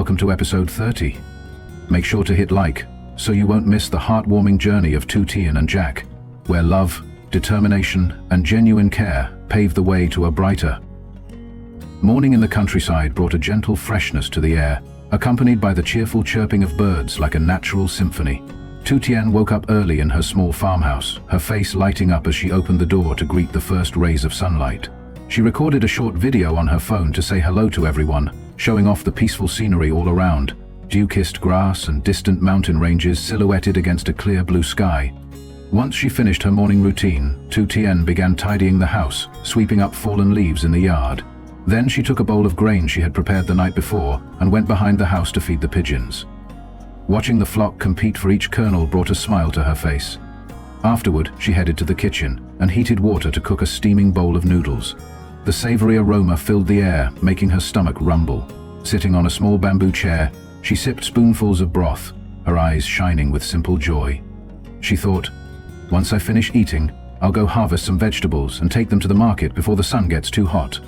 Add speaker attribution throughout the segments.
Speaker 1: Welcome to episode 30. Make sure to hit like, so you won't miss the heartwarming journey of Tuttien and Jack, where love, determination, and genuine care pave the way to a brighter. Morning in the countryside brought a gentle freshness to the air, accompanied by the cheerful chirping of birds like a natural symphony. Tuttien woke up early in her small farmhouse, her face lighting up as she opened the door to greet the first rays of sunlight. She recorded a short video on her phone to say hello to everyone, showing off the peaceful scenery all around, dew-kissed grass and distant mountain ranges silhouetted against a clear blue sky. Once she finished her morning routine, Tuttien began tidying the house, sweeping up fallen leaves in the yard. Then she took a bowl of grain she had prepared the night before and went behind the house to feed the pigeons. Watching the flock compete for each kernel brought a smile to her face. Afterward, she headed to the kitchen and heated water to cook a steaming bowl of noodles. The savory aroma filled the air, making her stomach rumble. Sitting on a small bamboo chair, she sipped spoonfuls of broth, her eyes shining with simple joy. She thought, "Once I finish eating, I'll go harvest some vegetables and take them to the market before the sun gets too hot."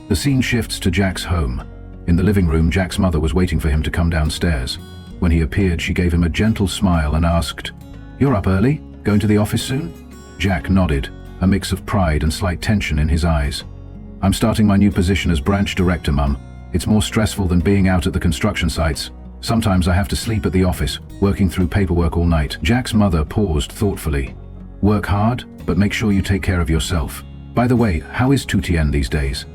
Speaker 1: The scene shifts to Jack's home. In the living room, Jack's mother was waiting for him to come downstairs. When he appeared, she gave him a gentle smile and asked, "You're up early? Going to the office soon?" Jack nodded, a mix of pride and slight tension in his eyes. "I'm starting my new position as branch director, Mum. It's more stressful than being out at the construction sites. Sometimes I have to sleep at the office, working through paperwork all night." Jack's mother paused thoughtfully. "Work hard, but make sure you take care of yourself. By the way, how is Tuttien these days?"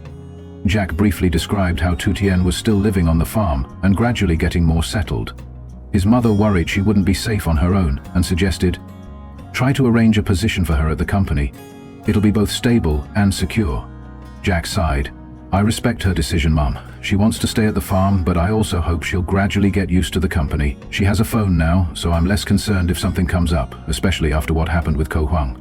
Speaker 1: Jack briefly described how Tuttien was still living on the farm and gradually getting more settled. His mother worried she wouldn't be safe on her own and suggested, "Try to arrange a position for her at the company. It'll be both stable and secure." Jack sighed. "I respect her decision, Mum. She wants to stay at the farm, but I also hope she'll gradually get used to the company. She has a phone now, so I'm less concerned if something comes up, especially after what happened with Huang."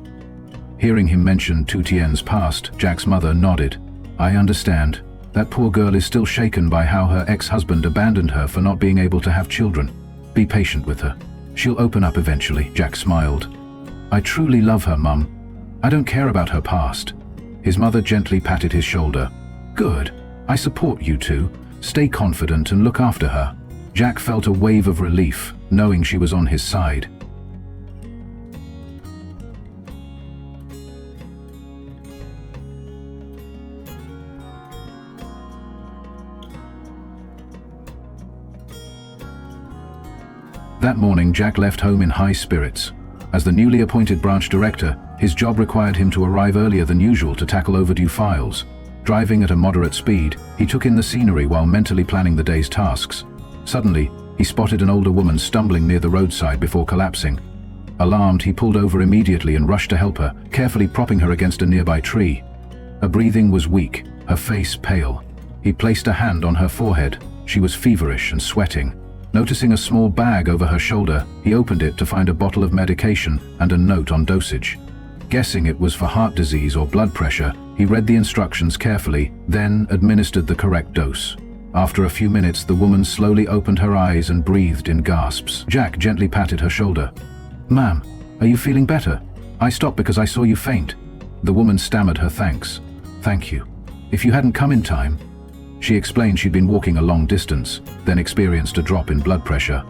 Speaker 1: Hearing him mention Tuttien's past, Jack's mother nodded. "I understand. That poor girl is still shaken by how her ex-husband abandoned her for not being able to have children. Be patient with her. She'll open up eventually." Jack smiled. "I truly love her, Mum. I don't care about her past." His mother gently patted his shoulder. "Good. I support you two. Stay confident and look after her." Jack felt a wave of relief, knowing she was on his side. That morning, Jack left home in high spirits. As the newly appointed branch director, his job required him to arrive earlier than usual to tackle overdue files. Driving at a moderate speed, he took in the scenery while mentally planning the day's tasks. Suddenly, he spotted an older woman stumbling near the roadside before collapsing. Alarmed, he pulled over immediately and rushed to help her, carefully propping her against a nearby tree. Her breathing was weak, her face pale. He placed a hand on her forehead. She was feverish and sweating. Noticing a small bag over her shoulder, he opened it to find a bottle of medication and a note on dosage. Guessing it was for heart disease or blood pressure, he read the instructions carefully, then administered the correct dose. After a few minutes, the woman slowly opened her eyes and breathed in gasps. Jack gently patted her shoulder. "Ma'am, are you feeling better? I stopped because I saw you faint." The woman stammered her thanks. "Thank you. If you hadn't come in time..." She explained she'd been walking a long distance, then experienced a drop in blood pressure.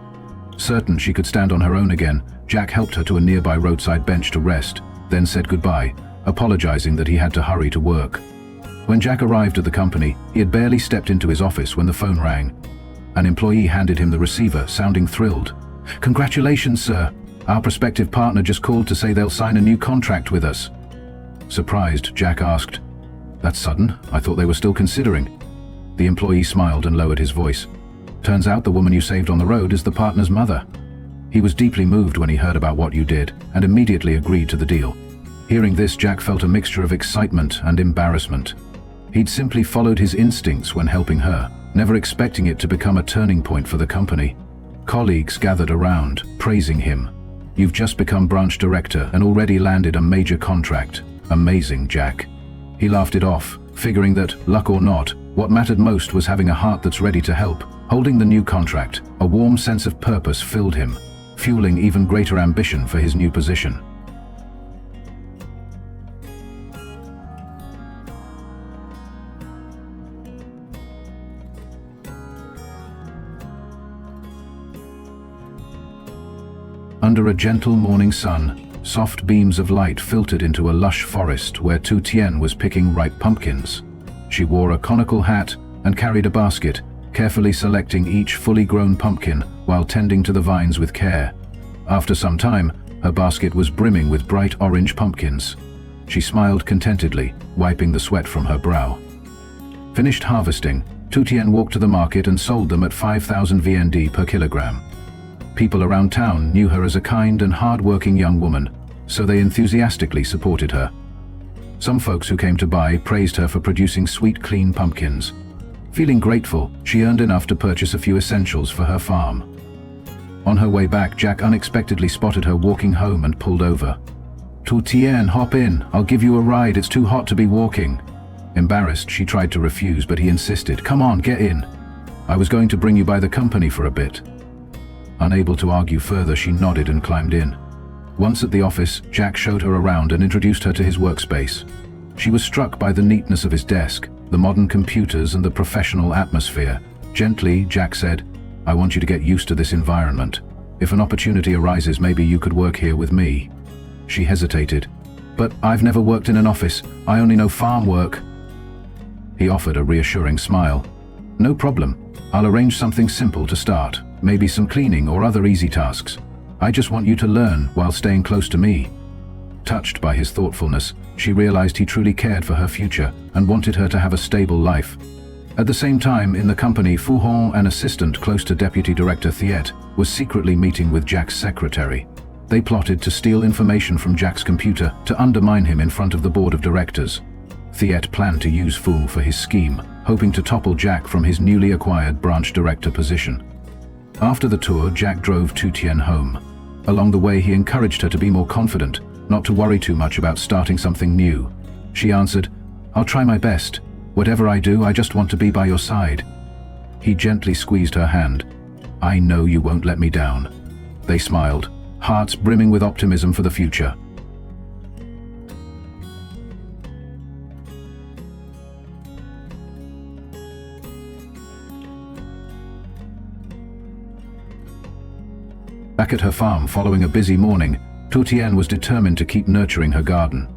Speaker 1: Certain she could stand on her own again, Jack helped her to a nearby roadside bench to rest, then said goodbye, apologizing that he had to hurry to work. When Jack arrived at the company, he had barely stepped into his office when the phone rang. An employee handed him the receiver, sounding thrilled. "Congratulations, sir. Our prospective partner just called to say they'll sign a new contract with us." Surprised, Jack asked, "That's sudden. I thought they were still considering." The employee smiled and lowered his voice. "Turns out the woman you saved on the road is the partner's mother." He was deeply moved when he heard about what you did, and immediately agreed to the deal. Hearing this, Jack felt a mixture of excitement and embarrassment. He'd simply followed his instincts when helping her, never expecting it to become a turning point for the company. Colleagues gathered around, praising him. "You've just become branch director and already landed a major contract. Amazing, Jack." He laughed it off, figuring that, luck or not, what mattered most was having a heart that's ready to help. Holding the new contract, a warm sense of purpose filled him, fueling even greater ambition for his new position. Under a gentle morning sun, soft beams of light filtered into a lush forest where Tu Tien was picking ripe pumpkins. She wore a conical hat and carried a basket, carefully selecting each fully grown pumpkin while tending to the vines with care. After some time, her basket was brimming with bright orange pumpkins. She smiled contentedly, wiping the sweat from her brow. Finished harvesting, Tu Tien walked to the market and sold them at 5,000 VND per kilogram. People around town knew her as a kind and hard-working young woman, so they enthusiastically supported her. Some folks who came to buy praised her for producing sweet, clean pumpkins. Feeling grateful, she earned enough to purchase a few essentials for her farm. On her way back, Jack unexpectedly spotted her walking home and pulled over. "Tu Tien, hop in, I'll give you a ride, it's too hot to be walking." Embarrassed, she tried to refuse, but he insisted, "Come on, get in. I was going to bring you by the company for a bit." Unable to argue further, she nodded and climbed in. Once at the office, Jack showed her around and introduced her to his workspace. She was struck by the neatness of his desk, the modern computers and the professional atmosphere. Gently, Jack said, "I want you to get used to this environment. If an opportunity arises, maybe you could work here with me." She hesitated. "But I've never worked in an office. I only know farm work." He offered a reassuring smile. "No problem. I'll arrange something simple to start, maybe some cleaning or other easy tasks. I just want you to learn while staying close to me." Touched by his thoughtfulness, she realized he truly cared for her future and wanted her to have a stable life. At the same time, in the company, Phuc, an assistant close to Deputy Director Tieu, was secretly meeting with Jack's secretary. They plotted to steal information from Jack's computer to undermine him in front of the board of directors. Tieu planned to use Phuc for his scheme, hoping to topple Jack from his newly acquired branch director position. After the tour, Jack drove Tu Tien home. Along the way, he encouraged her to be more confident, not to worry too much about starting something new. She answered, "I'll try my best. Whatever I do, I just want to be by your side." He gently squeezed her hand. "I know you won't let me down." They smiled, hearts brimming with optimism for the future. Back at her farm following a busy morning, Tu Tien was determined to keep nurturing her garden.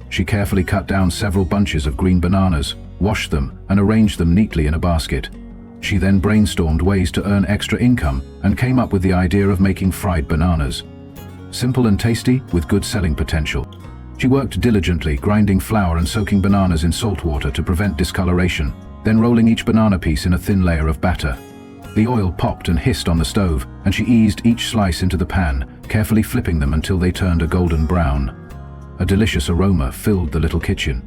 Speaker 1: She carefully cut down several bunches of green bananas, washed them, and arranged them neatly in a basket. She then brainstormed ways to earn extra income and came up with the idea of making fried bananas. Simple and tasty, with good selling potential. She worked diligently, grinding flour and soaking bananas in salt water to prevent discoloration, then rolling each banana piece in a thin layer of batter. The oil popped and hissed on the stove, and she eased each slice into the pan, carefully flipping them until they turned a golden brown. A delicious aroma filled the little kitchen.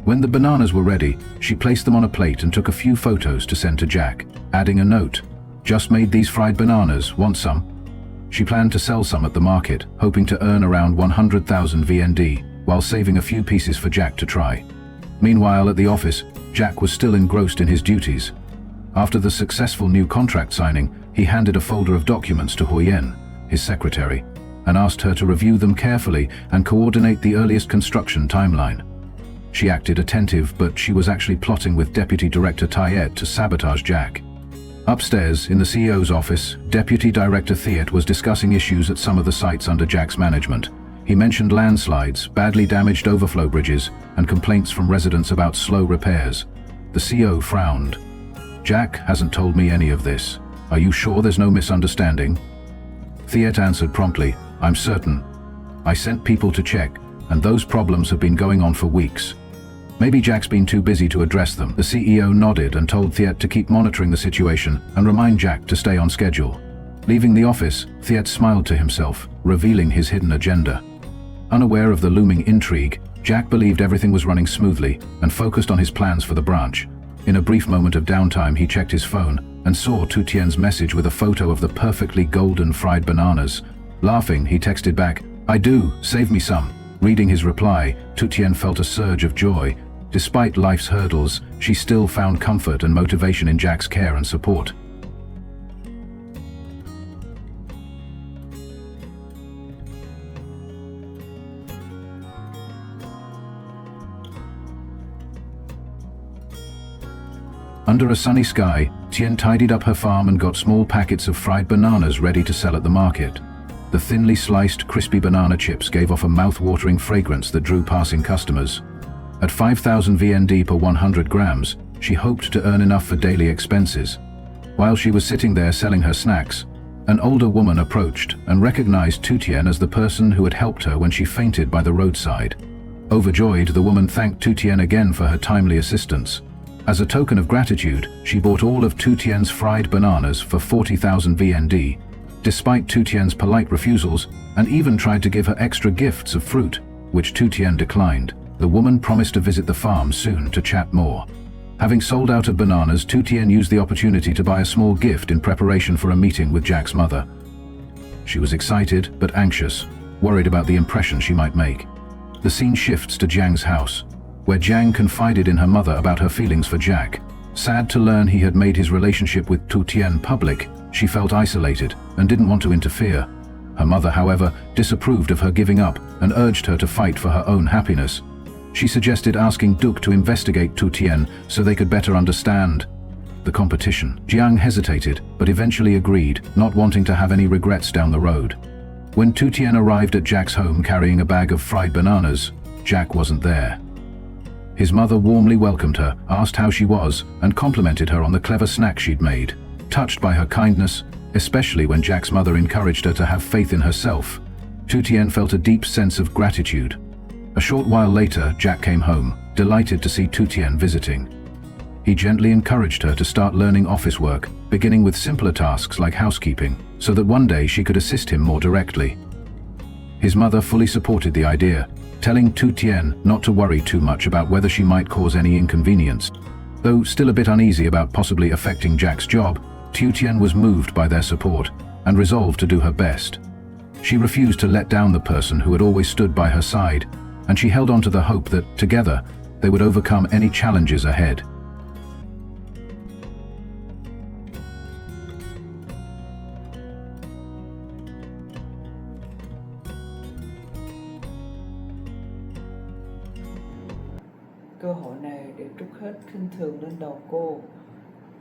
Speaker 1: When the bananas were ready, she placed them on a plate and took a few photos to send to Jack, adding a note. "Just made these fried bananas, want some?" She planned to sell some at the market, hoping to earn around 100,000 VND, while saving a few pieces for Jack to try. Meanwhile, at the office, Jack was still engrossed in his duties. After the successful new contract signing, he handed a folder of documents to Hoai, his secretary, and asked her to review them carefully and coordinate the earliest construction timeline. She acted attentive, but she was actually plotting with Deputy Director Tieu to sabotage Jack. Upstairs, in the CEO's office, Deputy Director Tieu was discussing issues at some of the sites under Jack's management. He mentioned landslides, badly damaged overflow bridges, and complaints from residents about slow repairs. The CEO frowned. "Jack hasn't told me any of this. Are you sure there's no misunderstanding?" Tieu answered promptly, "I'm certain. I sent people to check, and those problems have been going on for weeks. Maybe Jack's been too busy to address them." The CEO nodded and told Tieu to keep monitoring the situation and remind Jack to stay on schedule. Leaving the office, Tieu smiled to himself, revealing his hidden agenda. Unaware of the looming intrigue, Jack believed everything was running smoothly and focused on his plans for the branch. In a brief moment of downtime, he checked his phone and saw Tu Tien's message with a photo of the perfectly golden fried bananas. Laughing, he texted back, "I do, save me some." Reading his reply, Tu Tien felt a surge of joy. Despite life's hurdles, she still found comfort and motivation in Jack's care and support. Under a sunny sky, Tien tidied up her farm and got small packets of fried bananas ready to sell at the market. The thinly sliced, crispy banana chips gave off a mouth-watering fragrance that drew passing customers. At 5,000 VND per 100 grams, she hoped to earn enough for daily expenses. While she was sitting there selling her snacks, an older woman approached and recognized Tuttien as the person who had helped her when she fainted by the roadside. Overjoyed, the woman thanked Tuttien again for her timely assistance. As a token of gratitude, she bought all of Tuttien's fried bananas for 40,000 VND, despite Tuttien's polite refusals, and even tried to give her extra gifts of fruit, which Tuttien declined. The woman promised to visit the farm soon to chat more. Having sold out of bananas, Tuttien used the opportunity to buy a small gift in preparation for a meeting with Jack's mother. She was excited but anxious, worried about the impression she might make. The scene shifts to Jiang's house, where Jiang confided in her mother about her feelings for Jack. Sad to learn he had made his relationship with Tuttien public, she felt isolated and didn't want to interfere. Her mother, however, disapproved of her giving up and urged her to fight for her own happiness. She suggested asking Duc to investigate Tuttien so they could better understand the competition. Jiang hesitated, but eventually agreed, not wanting to have any regrets down the road. When Tuttien arrived at Jack's home carrying a bag of fried bananas, Jack wasn't there. His mother warmly welcomed her, asked how she was, and complimented her on the clever snack she'd made. Touched by her kindness, especially when Jack's mother encouraged her to have faith in herself, Tuttien felt a deep sense of gratitude. A short while later, Jack came home, delighted to see Tuttien visiting. He gently encouraged her to start learning office work, beginning with simpler tasks like housekeeping, so that one day she could assist him more directly. His mother fully supported the idea, telling Tuttien not to worry too much about whether she might cause any inconvenience. Though still a bit uneasy about possibly affecting Jack's job, Tuttien was moved by their support and resolved to do her best. She refused to let down the person who had always stood by her side, and she held on to the hope that, together, they would overcome any challenges ahead.
Speaker 2: Cơ hội này để trút hết khinh thường lên đầu cô.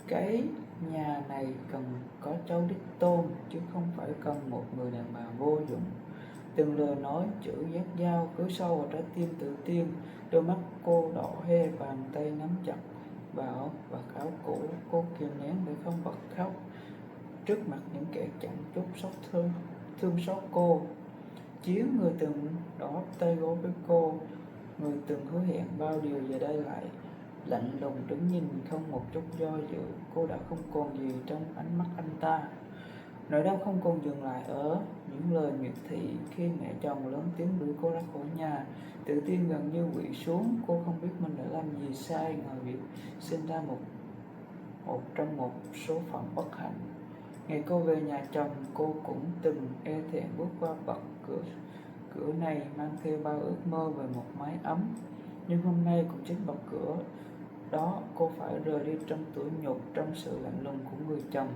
Speaker 2: Cái nhà này cần có cháu đích tôn, chứ không phải cần một người đàn bà vô dụng. Từng lời nói chữ dắt dao cứ sâu vào trái tim tự Tiên. Đôi mắt cô đỏ hoe, bàn tay nắm chặt bảo và áo cũ. Cô kìm nén để không bật khóc trước mặt những kẻ chẳng chút thương xót cô. Chiến, người từng đỏ tay gối với cô, người từng hứa hẹn bao điều, giờ đây lại lạnh lùng đứng nhìn không một chút do dự. Cô đã không còn gì trong ánh mắt anh ta. Nỗi đau không còn dừng lại ở những lời miệt thị khi mẹ chồng lớn tiếng đuổi cô ra khỏi nhà. Tự Tiên gần như quỵ xuống. Cô không biết mình đã làm gì sai ngoài việc sinh ra trong một số phận bất hạnh. Ngày cô về nhà chồng, cô cũng từng e thẹn bước qua bậc cửa này mang theo bao ước mơ về một mái ấm. Nhưng hôm nay cũng chính bậc cửa đó cô phải rời đi trong tủi nhục, trong sự lạnh lùng của người chồng.